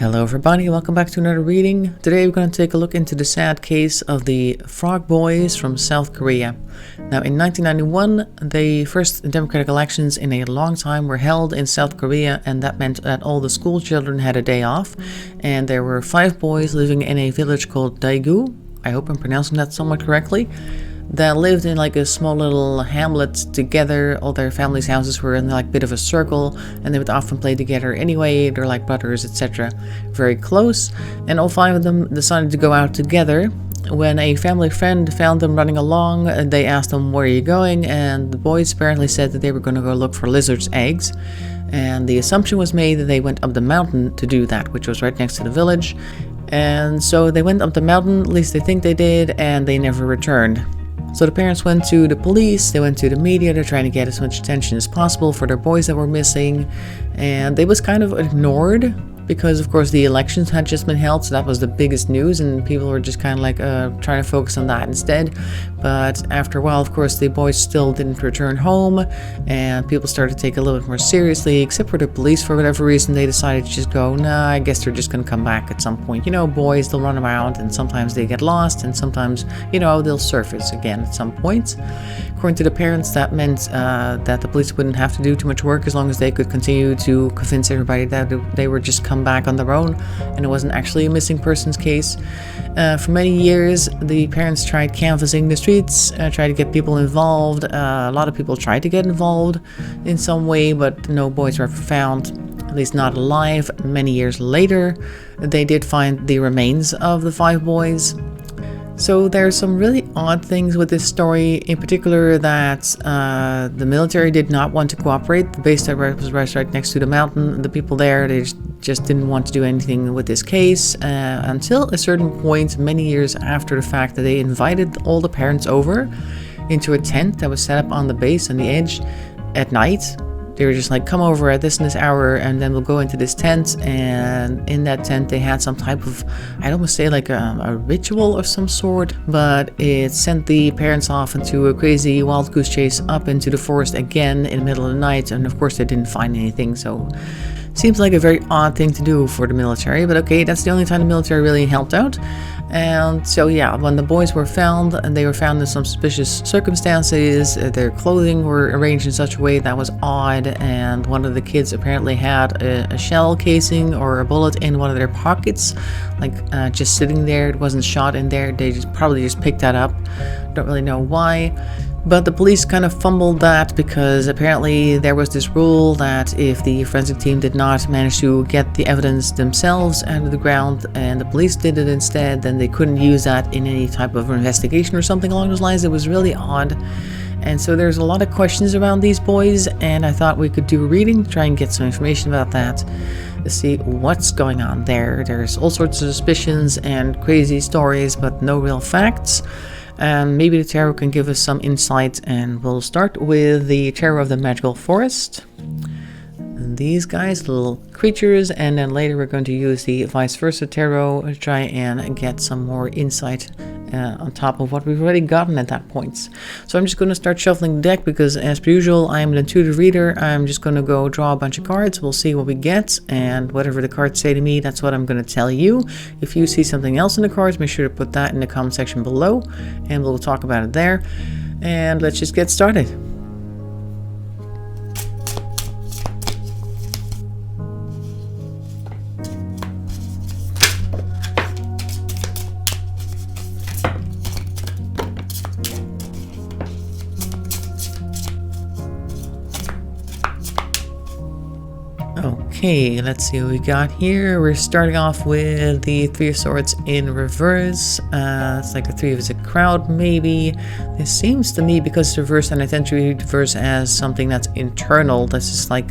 Hello everybody, welcome back to another reading. Today we're going to take a look into the sad case of the frogboys from South Korea. Now in 1991, the first democratic elections in a long time were held in South Korea, and that meant that all the school children had a day off, and there were 5 boys living in a village called Daegu, I hope I'm pronouncing that somewhat correctly, that lived in like a small little hamlet together. All their families' houses were in like a bit of a circle, and they would often play together anyway. They're like brothers, etc. Very close, and all 5 of them decided to go out together. When a family friend found them running along, they asked them, "Where are you going?" And the boys apparently said that they were going to go look for lizards' eggs, and the assumption was made that they went up the mountain to do that, which was right next to the village. And so they went up the mountain, at least they think they did, and they never returned. So the parents went to the police, they went to the media, they're trying to get as much attention as possible for their boys that were missing, and they was kind of ignored because of course the elections had just been held, so that was the biggest news, and people were just kind of like trying to focus on that instead. But after a while, of course, the boys still didn't return home, and people started to take it a little bit more seriously, except for the police. For whatever reason, they decided to just go, nah, I guess they're just going to come back at some point. You know, boys, they'll run around, and sometimes they get lost, and sometimes, you know, they'll surface again at some point. According to the parents, that meant that the police wouldn't have to do too much work as long as they could continue to convince everybody that they were just come back on their own, and it wasn't actually a missing persons case. For many years, the parents tried canvassing the streets, tried to get people involved. A lot of people tried to get involved in some way, but no boys were ever found, at least not alive. Many years later, they did find the remains of the 5 boys. So there's some really odd things with this story, in particular that the military did not want to cooperate. The base that was right next to the mountain, the people there, they just didn't want to do anything with this case until a certain point, many years after the fact, that they invited all the parents over into a tent that was set up on the base on the edge at night. They were just like, come over at this and this hour, and then we'll go into this tent. And in that tent, they had some type of, I'd almost say like a ritual of some sort, but it sent the parents off into a crazy wild goose chase up into the forest again in the middle of the night. And of course, they didn't find anything. So seems like a very odd thing to do for the military, but okay, that's the only time the military really helped out. And so yeah, when the boys were found, and they were found in some suspicious circumstances, their clothing were arranged in such a way that was odd, and one of the kids apparently had a shell casing or a bullet in one of their pockets, like just sitting there. It wasn't shot in there, they probably just picked that up. Don't really know why. But the police kind of fumbled that because apparently there was this rule that if the forensic team did not manage to get the evidence themselves out of the ground and the police did it instead, then they couldn't use that in any type of investigation or something along those lines. It was really odd. And so there's a lot of questions around these boys, and I thought we could do a reading, try and get some information about that, to see what's going on there. There's all sorts of suspicions and crazy stories, but no real facts. And maybe the tarot can give us some insight, and we'll start with the tarot of the magical forest. These guys, little creatures, and then later we're going to use the vice versa tarot to try and get some more insight on top of what we've already gotten at that point. So I'm just going to start shuffling the deck because, as per usual, I'm an intuitive reader. I'm just going to go draw a bunch of cards. We'll see what we get, and whatever the cards say to me, that's what I'm going to tell you. If you see something else in the cards, make sure to put that in the comment section below, and we'll talk about it there. And let's just get started. Okay, let's see what we got here. We're starting off with the 3 of Swords in reverse. It's like a 3 of a crowd, maybe. This seems to me, because it's reversed, and I tend to read reverse as something that's internal. That's just like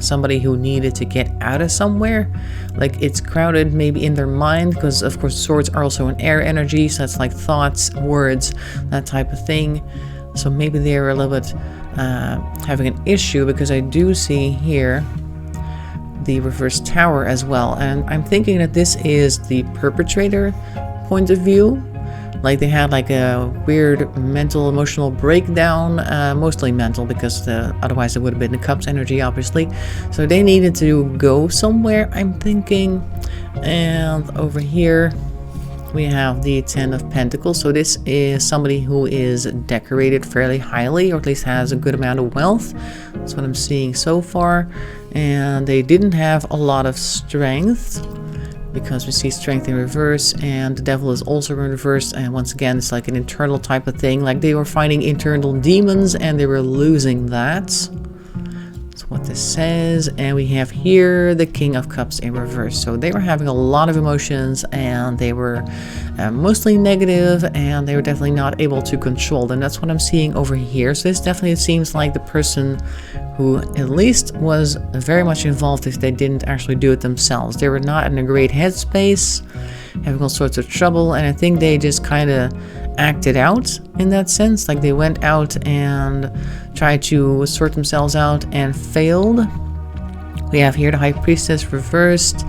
somebody who needed to get out of somewhere. Like it's crowded maybe in their mind, because of course swords are also an air energy, so that's like thoughts, words, that type of thing. So maybe they're a little bit having an issue, because I do see here the reverse tower as well, and I'm thinking that this is the perpetrator point of view. like they had like a weird mental emotional breakdown, mostly mental, because otherwise it would have been the Cups energy, obviously. So they needed to go somewhere, I'm thinking. And over here we have the 10 of Pentacles. So this is somebody who is decorated fairly highly, or at least has a good amount of wealth. That's what I'm seeing so far. And they didn't have a lot of strength, because we see strength in reverse, and the Devil is also in reverse. And once again, it's like an internal type of thing, like they were fighting internal demons and they were losing that. That's what this says. And we have here the King of Cups in reverse. So they were having a lot of emotions, and they were mostly negative, and they were definitely not able to control them. That's what I'm seeing over here. So this definitely seems like the person who at least was very much involved if they didn't actually do it themselves. They were not in a great headspace, having all sorts of trouble, and I think they just kind of acted out in that sense. Like they went out and tried to sort themselves out and failed. We have here the High Priestess reversed,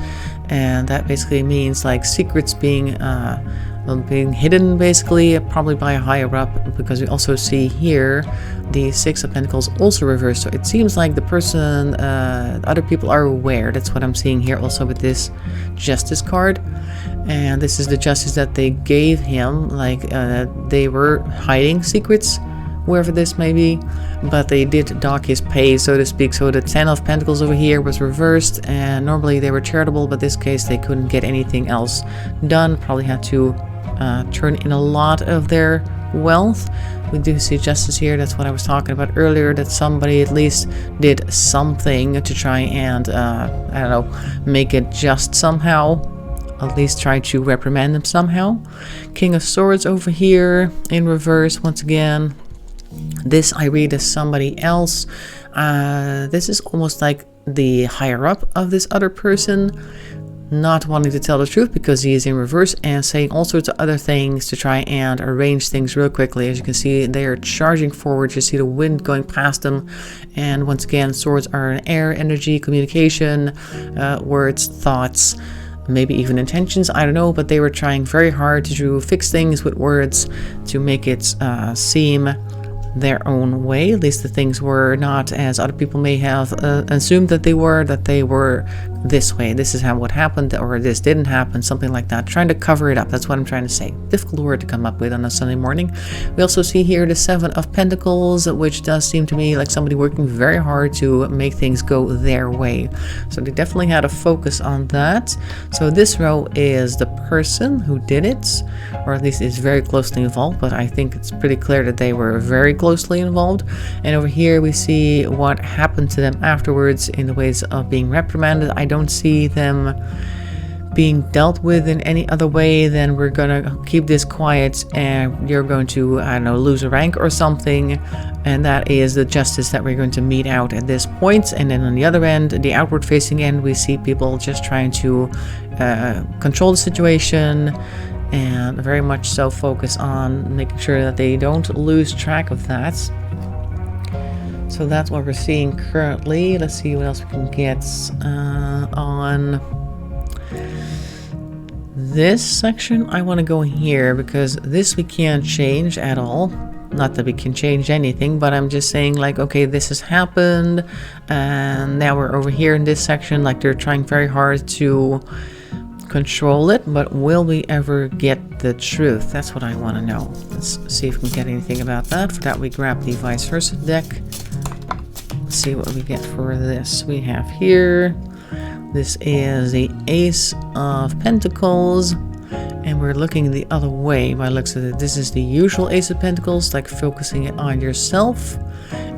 and that basically means like secrets being hidden, basically, probably by a higher up, because we also see here the Six of Pentacles also reversed. So it seems like the person, other people are aware. That's what I'm seeing here also with this Justice card. And this is the justice that they gave him, like they were hiding secrets, wherever this may be, but they did dock his pay, so to speak. So the 10 of Pentacles over here was reversed, and normally they were charitable, but this case they couldn't get anything else done. Probably had to turn in a lot of their wealth. We do see justice here. That's what I was talking about earlier, that somebody at least did something to try and I don't know, make it just somehow, at least try to reprimand them somehow. King of Swords over here in reverse once again. This I read as somebody else. This is almost like the higher up of this other person, not wanting to tell the truth because he is in reverse, and saying all sorts of other things to try and arrange things real quickly. As you can see, they are charging forward. You see the wind going past them, and once again, swords are an air energy, communication, words, thoughts, maybe even intentions, I don't know, but they were trying very hard to fix things with words to make it seem their own way. At least the things were not as other people may have assumed that they were this way. This is how what happened, or this didn't happen, something like that. Trying to cover it up. That's what I'm trying to say. Difficult word to come up with on a Sunday morning. We also see here the 7 of Pentacles, which does seem to me like somebody working very hard to make things go their way. So they definitely had a focus on that. So this row is the person who did it, or at least is very closely involved, but I think it's pretty clear that they were very closely involved. And over here we see what happened to them afterwards in the ways of being reprimanded. I don't see them being dealt with in any other way than we're gonna keep this quiet and you're going to, I don't know, lose a rank or something. And that is the justice that we're going to mete out at this point. And then on the other end, the outward facing end, we see people just trying to control the situation, and very much so focus on making sure that they don't lose track of that. So that's what we're seeing currently. Let's see what else we can get on this section. I want to go here because this we can't change at all. Not that we can change anything, but I'm just saying, like, okay, this has happened, and now we're over here in this section. Like, they're trying very hard to control it, but will we ever get the truth? That's what I want to know. Let's see if we can get anything about that. For that, we grab the vice versa deck. Let's see what we get for this. We have here, this is the Ace of Pentacles, and we're looking the other way by looks of it. This is the usual Ace of Pentacles, like focusing it on yourself.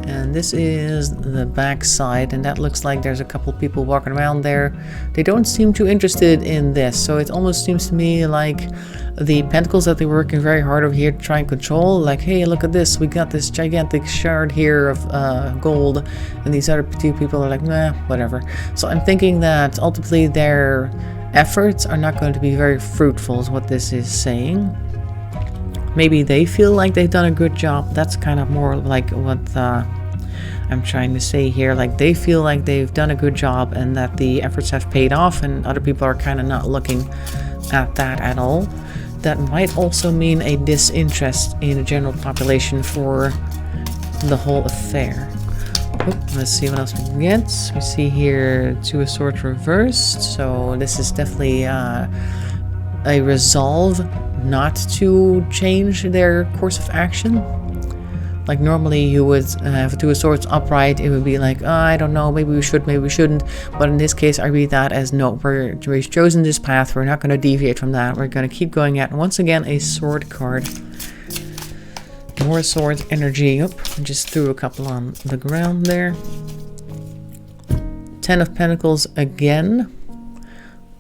And this is the back side, and that looks like there's a couple people walking around there. They don't seem too interested in this, so it almost seems to me like the pentacles that they're working very hard over here to try and control. Like, hey, look at this, we got this gigantic shard here of gold, and these other two people are like, nah, whatever. So I'm thinking that ultimately their efforts are not going to be very fruitful, is what this is saying. Maybe they feel like they've done a good job. That's kind of more like what I'm trying to say here. Like, they feel like they've done a good job and that the efforts have paid off, and other people are kind of not looking at that at all. that might also mean a disinterest in the general population for the whole affair. Let's see what else we can get. We see here 2 of Swords reversed, so this is definitely a resolve not to change their course of action. Like normally you would have 2 of Swords upright, it would be like, oh, I don't know, maybe we should, maybe we shouldn't. But in this case I read that as no, we've chosen this path, we're not going to deviate from that, we're going to keep going at. And once again, a sword card. More swords energy. Oop, I just threw a couple on the ground there. 10 of Pentacles again.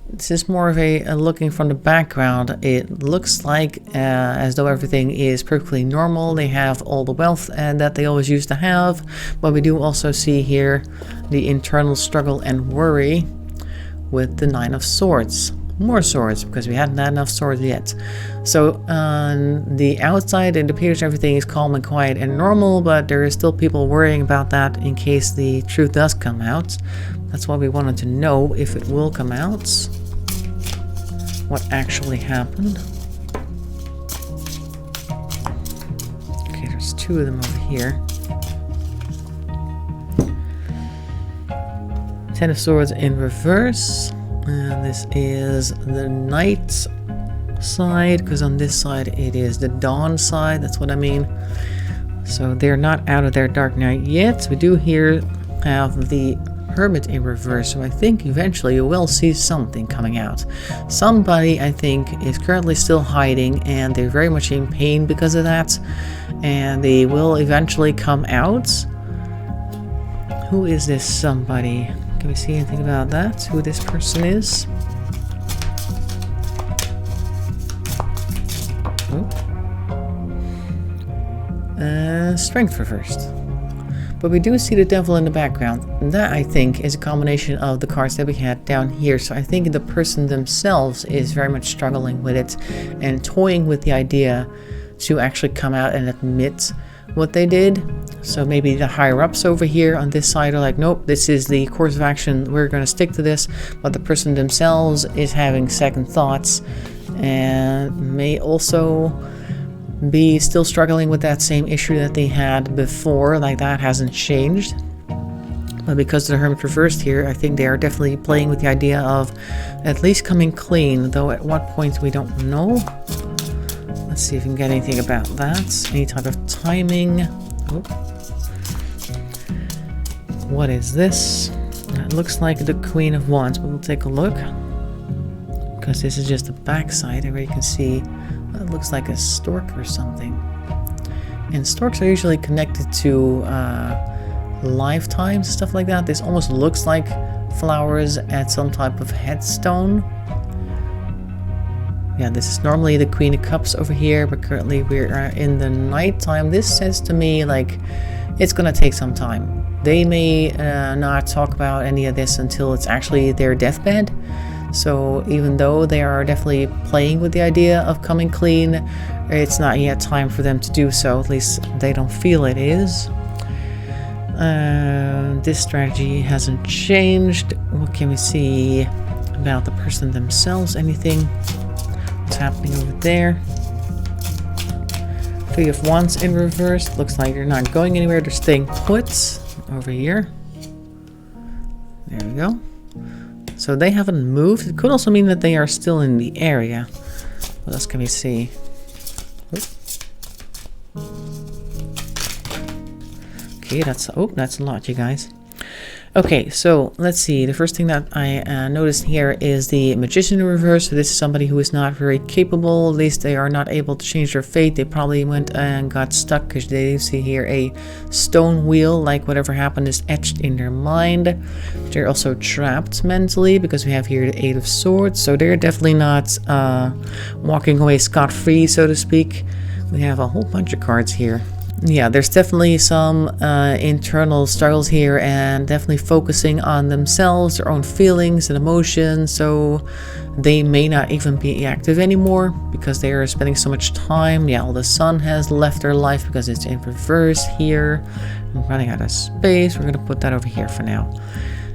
This is more of a looking from the background. It looks like as though everything is perfectly normal. They have all the wealth that they always used to have. But we do also see here the internal struggle and worry with the 9 of Swords. More swords, because we hadn't had enough swords yet. So on the outside it appears everything is calm and quiet and normal, but there is still people worrying about that in case the truth does come out. That's why we wanted to know if it will come out. What actually happened. Okay, there's 2 of them over here. 10 of Swords in reverse. And this is the night side, because on this side it is the dawn side, that's what I mean. So they're not out of their dark night yet. We do here have the Hermit in reverse, so I think eventually you will see something coming out. Somebody, I think, is currently still hiding and they're very much in pain because of that, and they will eventually come out. Who is this somebody? Can we see anything about that? Who this person is? Strength reversed. But we do see the Devil in the background. And that, I think, is a combination of the cards that we had down here. So I think the person themselves is very much struggling with it and toying with the idea to actually come out and admit what they did. So maybe the higher ups over here on this side are like, nope, this is the course of action, we're going to stick to this. But the person themselves is having second thoughts and may also be still struggling with that same issue that they had before. Like, that hasn't changed. But because the Hermit reversed here, I think they are definitely playing with the idea of at least coming clean, though at what point we don't know. Let's see if we can get anything about that. Any type of timing. Oh. What is this? It looks like the Queen of Wands, but we'll take a look. Because this is just the back side where you can see it looks like a stork or something. And storks are usually connected to lifetimes, stuff like that. This almost looks like flowers at some type of headstone. Yeah, this is normally the Queen of Cups over here, but currently we're in the nighttime. This says to me like it's gonna take some time. They may not talk about any of this until it's actually their deathbed. So even though they are definitely playing with the idea of coming clean, it's not yet time for them to do so. At least they don't feel it is. This strategy hasn't changed. What can we see about the person themselves? Anything? What's happening over there? 3 of Wands in reverse. Looks like they're not going anywhere. They're staying put over here. There we go. So they haven't moved. It could also mean that they are still in the area. What else can we see? Okay, that's a lot, you guys. Okay, so let's see. The first thing that I noticed here is the Magician in reverse. So this is somebody who is not very capable. At least they are not able to change their fate. They probably went and got stuck because they see here a stone wheel, like whatever happened is etched in their mind. They're also trapped mentally because we have here the 8 of Swords. So they're definitely not walking away scot-free, so to speak. We have a whole bunch of cards here. Yeah, there's definitely some internal struggles here and definitely focusing on themselves, their own feelings and emotions. So they may not even be active anymore because they are spending so much time. Yeah, well, the Sun has left their life because it's in reverse here. I'm running out of space. We're going to put that over here for now.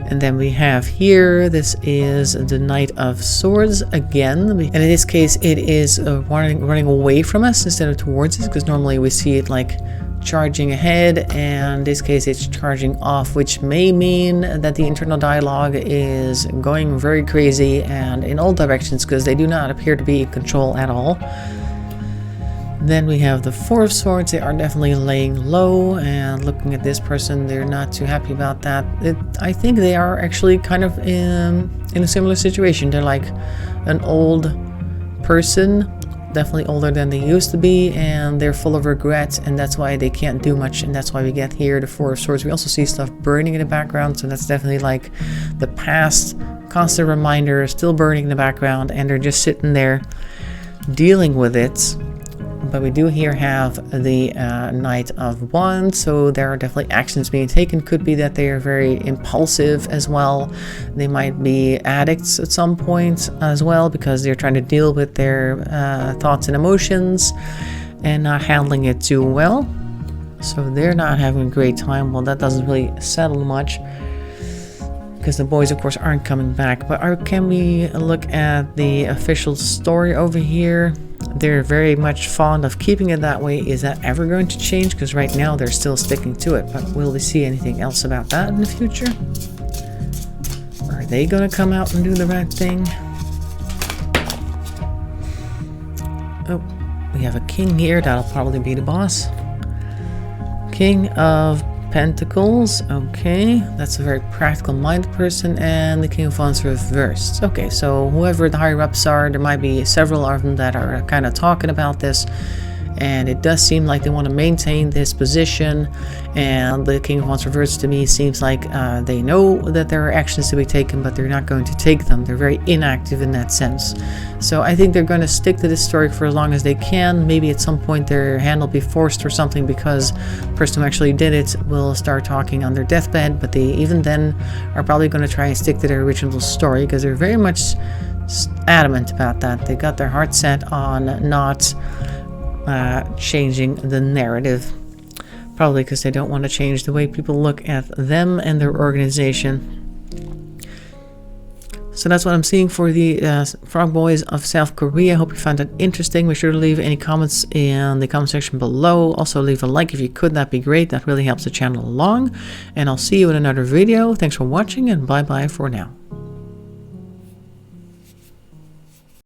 And then we have here, this is the Knight of Swords again. And in this case, it is running away from us instead of towards us, because normally we see it like charging ahead, and in this case it's charging off, which may mean that the internal dialogue is going very crazy and in all directions, because they do not appear to be in control at all. Then we have the Four of Swords. They are definitely laying low, and looking at this person, they're not too happy about that. I think they are actually kind of in a similar situation. They're like an old person, definitely older than they used to be, and they're full of regrets, and that's why they can't do much, and that's why we get here the Four of Swords. We also see stuff burning in the background, so that's definitely like the past, constant reminder, still burning in the background, and they're just sitting there dealing with it. But we do here have the Knight of Wands, so there are definitely actions being taken. Could be that they are very impulsive as well. They might be addicts at some point as well, because they're trying to deal with their thoughts and emotions and not handling it too well. So they're not having a great time. Well, that doesn't really settle much, because the boys, of course, aren't coming back. But can we look at the official story over here? They're very much fond of keeping it that way. Is that ever going to change? Because right now they're still sticking to it. But will we see anything else about that in the future? Are they going to come out and do the right thing? Oh, we have a king here. That'll probably be the boss. King of Pentacles. Okay, that's a very practical minded person. And the King of Wands reversed. Okay, so whoever the higher ups are, there might be several of them that are kind of talking about this, and it does seem like they want to maintain this position. And the King of Wands reversed to me seems like they know that there are actions to be taken, but they're not going to take them. They're very inactive in that sense. So I think they're going to stick to this story for as long as they can. Maybe at some point their hand will be forced or something, because the person who actually did it will start talking on their deathbed. But they even then are probably going to try and stick to their original story, because they're very much adamant about that. They got their heart set on not changing the narrative. Probably because they don't want to change the way people look at them and their organization. So that's what I'm seeing for the Frog Boys of South Korea. I hope you found that interesting. Make sure to leave any comments in the comment section below. Also leave a like if you could. That'd be great. That really helps the channel along. And I'll see you in another video. Thanks for watching, and bye bye for now.